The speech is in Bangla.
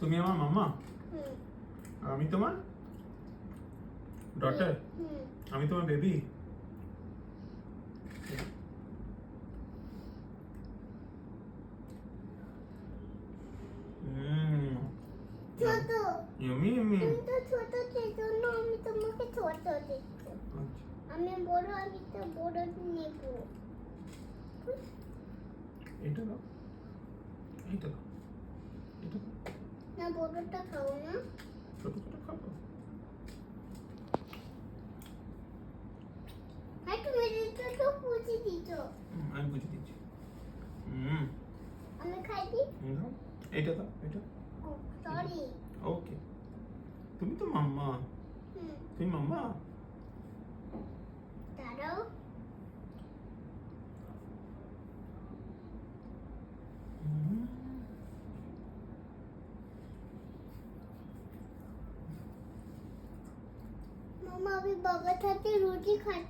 তুমি আমার মাম্মা হুম আর আমি তোমার ডটার। হুম আমি তোমার বেবি। ছোট ইয়মি ইয়মি। তুমি তো ছোট সেজন্য আমি তোমাকে ছোট দিচ্ছি। আমি বড়, আমি তো বড় নেব। এটা দাও, এটা দাও, এটা দাও। না বড়টা খাও না। ছোট ছোট খাবো। হ্যাঁ তুমি দিচ্ছ তো পুষি দিচ্ছ। আমি বুঝে দিচ্ছি। আমি খাই দিই। দাও, এটা দাও, এটা। সরি। ওকে, তুমি তো মাম্মা। হুম তুমি মাম্মা। দাঁড়াও। মামা আমি বাবার সাথে রুটি খাচ্ছি।